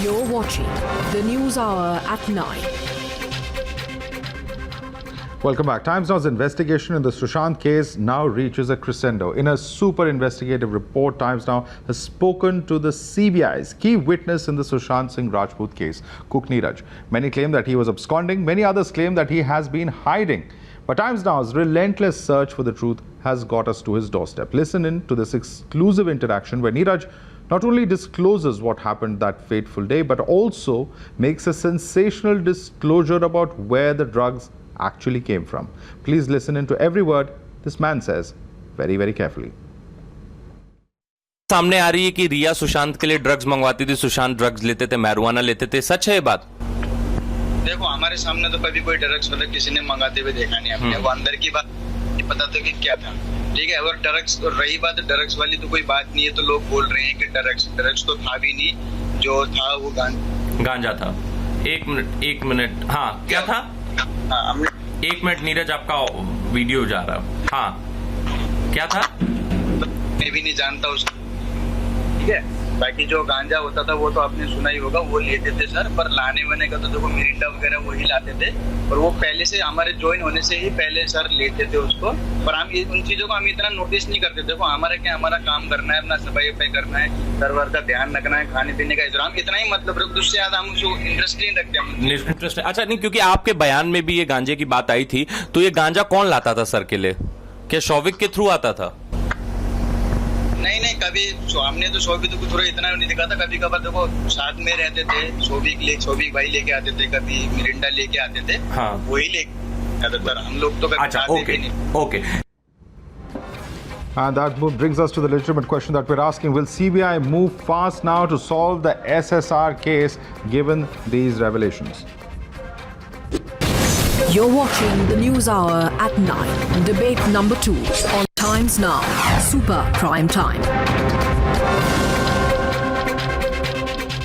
You're watching the News Hour at 9. Welcome back. Times Now's investigation in the Sushant case now reaches a crescendo. In a super investigative report, Times Now has spoken to the CBI's key witness in the Sushant Singh Rajput case, Cook Neeraj. Many claim that he was absconding. Many others claim that he has been hiding. But Times Now's relentless search for the truth has got us to his doorstep. Listen in to this exclusive interaction where Neeraj not only discloses what happened that fateful day, but also makes a sensational disclosure about where the drugs actually came from. Please listen in to every word this man says very, very carefully. सामने आ रही है कि रिया सुशांत के लिए drugs मंगवाती थी, Sushant drugs लेते थे, marijuana लेते थे। सच है ये बात? देखो, हमारे सामने तो कभी कोई ड्रग्स वाला किसी ने मंगाते हुए देखा नहीं हमने। वो अंदर की बात पता था कि क्या था, ठीक है। और ड्रग्स और रही बात ड्रग्स वाली तो कोई बात नहीं है, तो लोग बोल रहे हैं कि ड्रग्स तो था भी नहीं, जो था वो गांजा था। एक मिनट, हाँ क्या था? हाँ, हमने 1 मिनट नीरज, आपका वीडियो जा रहा है। हाँ क्या था? मैं भी नहीं जानता उसको, ठीक है। बाकी जो गांजा होता था वो तो आपने सुना ही होगा, वो लेते थे सर। पर लाने वाने का तो देखो मिरिंडा वगैरह वही लाते थे, और वो पहले से हमारे ज्वाइन होने से ही पहले सर लेते थे उसको। पर हम उन चीजों को हम इतना नोटिस नहीं करते। देखो हमारा क्या, हमारा काम करना है, अपना सफाई करना है, सर्वर का ध्यान रखना है, खाने पीने का इंतजाम, इतना ही मतलब रख। उससे ज्यादा हम उसको इंटरेस्ट नहीं रखते। इंटरेस्ट? अच्छा नहीं, क्योंकि आपके बयान में भी ये गांजे की बात आई थी, तो ये गांजा कौन लाता था सर के लिए? क्या शौविक के थ्रू आता था? नहीं, कभी हमने तो शौविक को थोड़ा इतना नहीं दिखा था। कभी कभार देखो साथ में रहते थे, शौविक भाई लेके आते थे, कभी मिरिंडा लेके आते थे। हाँ, वही लेके आते थे हम लोग तो कभी। अच्छा, okay. And that brings us to the legitimate question that we're asking. Will CBI move fast now to solve the SSR case given these revelations? You're watching the News Hour at 9. Debate number 2 on Times Now. Super Prime Time.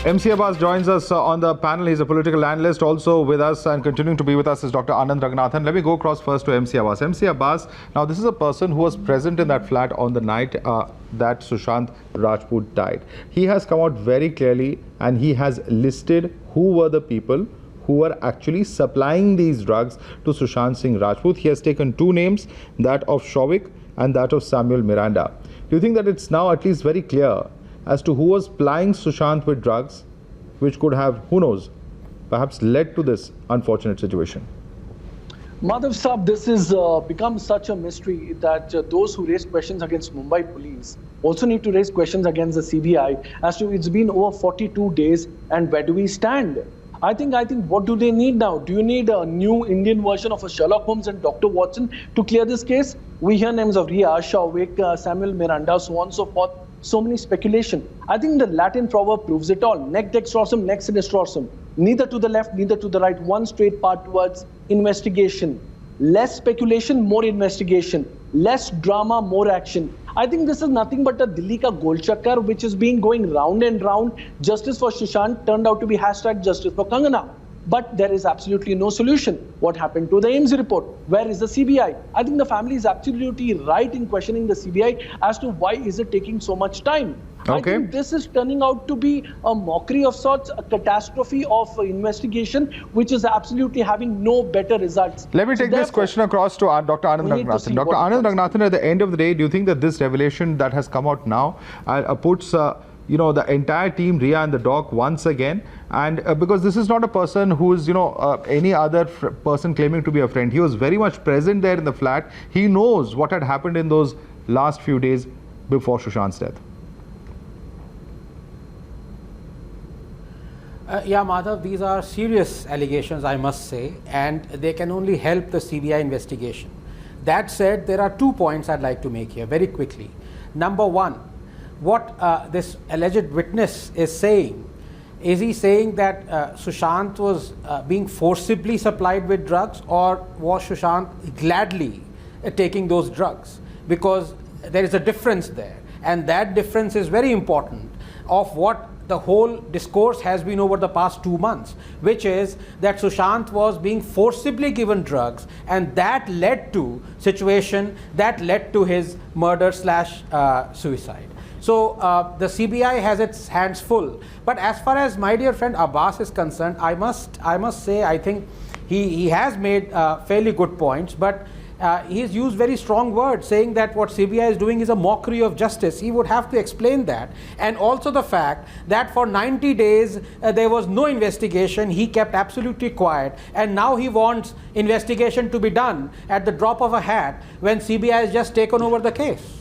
MC Abbas joins us on the panel. He's a political analyst. Also with us and continuing to be with us is Dr. Anand Raghunathan. Let me go across first to MC Abbas. MC Abbas, now this is a person who was present in that flat on the night that Sushant Rajput died. He has come out very clearly and he has listed who were the people who were actually supplying these drugs to Sushant Singh Rajput. He has taken two names, that of Shouvik and that of Samuel Miranda. Do you think that it's now at least very clear as to who was plying Sushant with drugs, which could have, who knows, perhaps led to this unfortunate situation? Madhav Saab, this has become such a mystery that those who raise questions against Mumbai police also need to raise questions against the CBI as to it's been over 42 days and where do we stand? I think what do they need now? Do you need a new Indian version of a Sherlock Holmes and Dr. Watson to clear this case? We hear names of Riya, Shouvik, Samuel Miranda, so on and so forth. So many speculation. I think the Latin proverb proves it all. Nec dextrosum, nec sinistrosum. Neither to the left, neither to the right. One straight path towards investigation. Less speculation, more investigation. Less drama, more action. I think this is nothing but a Delhi ka gol chakkar which is being going round and round. Justice for Sushant turned out to be hashtag justice for Kangana. But there is absolutely no solution. What happened to the AIMS report? Where is the CBI? I think the family is absolutely right in questioning the CBI as to why is it taking so much time. Okay. I think this is turning out to be a mockery of sorts, a catastrophe of investigation, which is absolutely having no better results. Let me take this question across to Dr. Anand Raghunathan. Dr. Anand Raghunathan, at the end of the day, do you think that this revelation that has come out now puts the entire team, Riya and the doc, once again, and because this is not a person who is, any other person claiming to be a friend. He was very much present there in the flat. He knows what had happened in those last few days before Sushant's death. Yeah, Madhav, these are serious allegations, I must say, and they can only help the CBI investigation. That said, there are 2 points I'd like to make here very quickly. Number one, what this alleged witness is saying, is he saying that Sushant was being forcibly supplied with drugs, or was Sushant gladly taking those drugs? Because there is a difference there, and that difference is very important of what the whole discourse has been over the past 2 months, which is that Sushant was being forcibly given drugs, and that led to situation that led to his murder / suicide. So the CBI has its hands full. But as far as my dear friend Abbas is concerned, I must say I think he has made fairly good points, but he's used very strong words saying that what CBI is doing is a mockery of justice. He would have to explain that. And also the fact that for 90 days there was no investigation, he kept absolutely quiet, and now he wants investigation to be done at the drop of a hat when CBI has just taken over the case.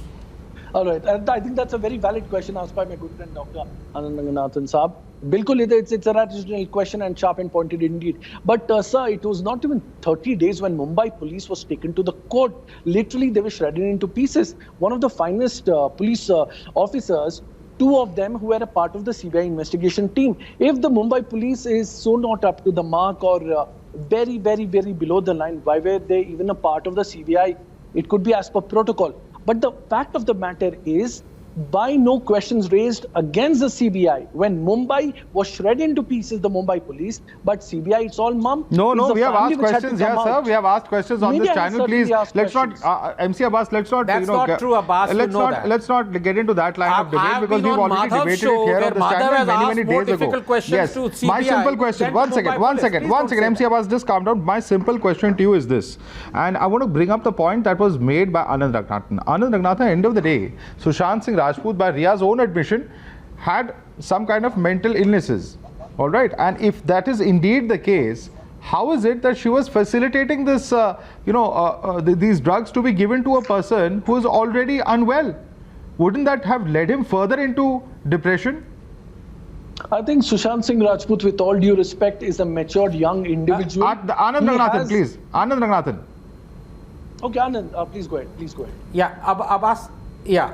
All right, and I think that's a very valid question asked by my good friend Dr. Anand Ranganathan Saab. Bilkul, it's a rational question and sharp and pointed indeed. But sir, it was not even 30 days when Mumbai police was taken to the court. Literally, they were shredded into pieces. One of the finest police officers, two of them who were a part of the CBI investigation team. If the Mumbai police is so not up to the mark or very, very, very below the line, why were they even a part of the CBI? It could be as per protocol. But the fact of the matter is, by no questions raised against the CBI when Mumbai was shredded into pieces, the Mumbai police, but CBI, it's all mum. No, It's the we have family asked which had to questions. come Yes, sir. out. We have asked questions on Media this has channel. Please, certainly asked let's questions. not, MC Abbas, let's not, That's not true, Abbas. let's you know not, that. let's not get into that line of debate I've because been we've on already Madhav's debated show it here where on this Madhav channel has many, asked many more days ago. difficult questions Yes, to my CBI simple question, than one to second, Mumbai one police. second, Please one don't second, say MC that. Abbas, just calm down. My simple question to you is this, and I want to bring up the point that was made by Anand Ranganathan. Anand Ranganathan, end of the day, Sushant Singh Rajput, by Ria's own admission, had some kind of mental illnesses. All right, and if that is indeed the case, how is it that she was facilitating this, these drugs to be given to a person who is already unwell? Wouldn't that have led him further into depression? I think Sushant Singh Rajput, with all due respect, is a matured young individual. Anand He Ranganathan, has- please. Anand Ranganathan. Okay, Anand, please go ahead. Please go ahead. Yeah, Abbas. Yeah.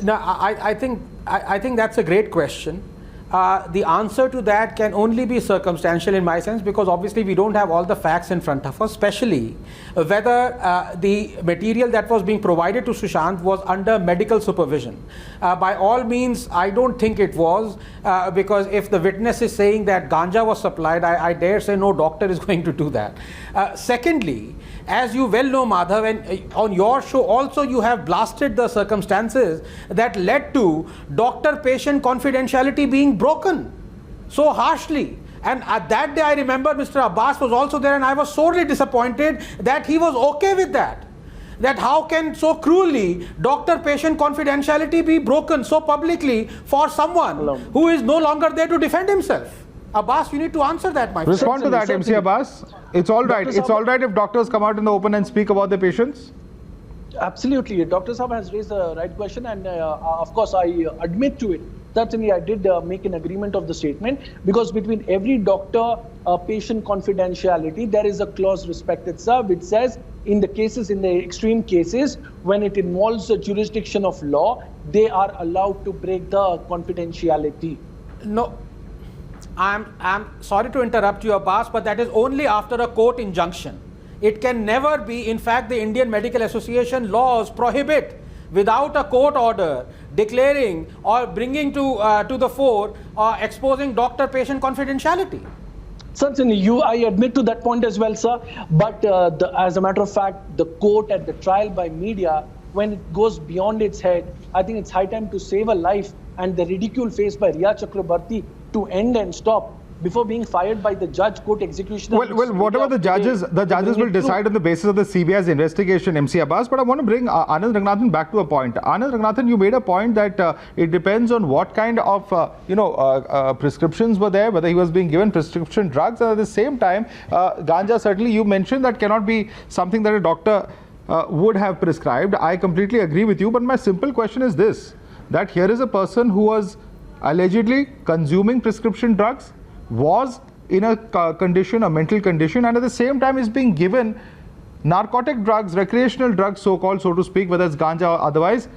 No, I think that's a great question. The answer to that can only be circumstantial in my sense, because obviously we don't have all the facts in front of us, especially whether the material that was being provided to Sushant was under medical supervision. By all means, I don't think it was, because if the witness is saying that ganja was supplied, I dare say no doctor is going to do that. Secondly, as you well know, Madhav, and on your show also you have blasted the circumstances that led to doctor-patient confidentiality being broken so harshly. And at that day I remember Mr. Abbas was also there, and I was sorely disappointed that he was okay with that. That how can so cruelly doctor-patient confidentiality be broken so publicly for someone who is no longer there to defend himself? Abbas, you need to answer that, my friend. Respond to that, MC Abbas. It's all right. Dr. It's all right if doctors come out in the open and speak about their patients. Absolutely. Dr. Saab has raised the right question, and of course, I admit to it. Certainly, I did make an agreement of the statement, because between every doctor-patient confidentiality, there is a clause respected, sir, which says in the cases, in the extreme cases, when it involves the jurisdiction of law, they are allowed to break the confidentiality. No, I'm sorry to interrupt you, Abbas, but that is only after a court injunction. It can never be. In fact, the Indian Medical Association laws prohibit, without a court order, declaring or bringing to the fore exposing doctor-patient confidentiality. Certainly, I admit to that point as well, sir. But as a matter of fact, the court at the trial by media, when it goes beyond its head, I think it's high time to save a life, and the ridicule faced by Riya Chakrabarti to end and stop before being fired by the judge, court executioner. Well, whatever the judges will decide on the basis of the CBI's investigation, MC Abbas. But I want to bring Anand Ranganathan back to a point. Anand Ranganathan, you made a point that it depends on what kind of prescriptions were there, whether he was being given prescription drugs, and at the same time, ganja, certainly you mentioned that cannot be something that a doctor would have prescribed. I completely agree with you, but my simple question is this, that here is a person who was allegedly consuming prescription drugs, was in a condition, a mental condition, and at the same time is being given narcotic drugs, recreational drugs, so-called, so to speak, whether it's ganja or otherwise.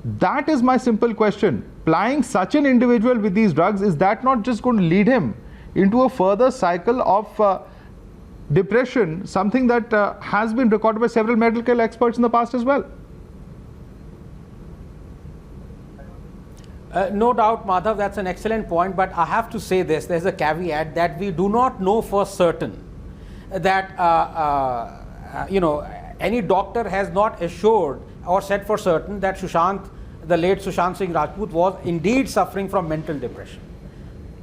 That is my simple question. Plying such an individual with these drugs, is that not just going to lead him into a further cycle of depression, something that has been recorded by several medical experts in the past as well? No doubt, Madhav, that's an excellent point, but I have to say this, there's a caveat that we do not know for certain that, any doctor has not assured or said for certain that Sushant the late Sushant Singh Rajput was indeed suffering from mental depression.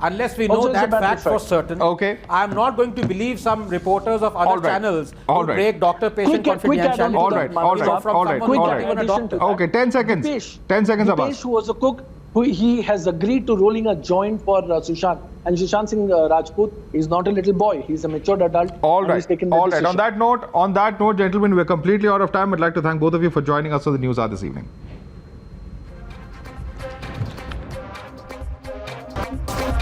Unless we know Also, it's a that bad fact for effect. certain, Okay. I am not going to believe some reporters of other All right. channels All who right. break doctor-patient Quick add-on confidentiality. to All that, right, Madhav all right, Saab. From all right, someone Quick who's all not right. even a addition doctor. to that. Okay, 10 seconds. Dipesh, 10 seconds, Dipesh, Abbas. who was a cook, he has agreed to rolling a joint for Sushant. And Sushant Singh Rajput is not a little boy. He's a matured adult. All and right. He's taken the All right. decision. On that note, gentlemen, we're completely out of time. I'd like to thank both of you for joining us on the News Hour this evening.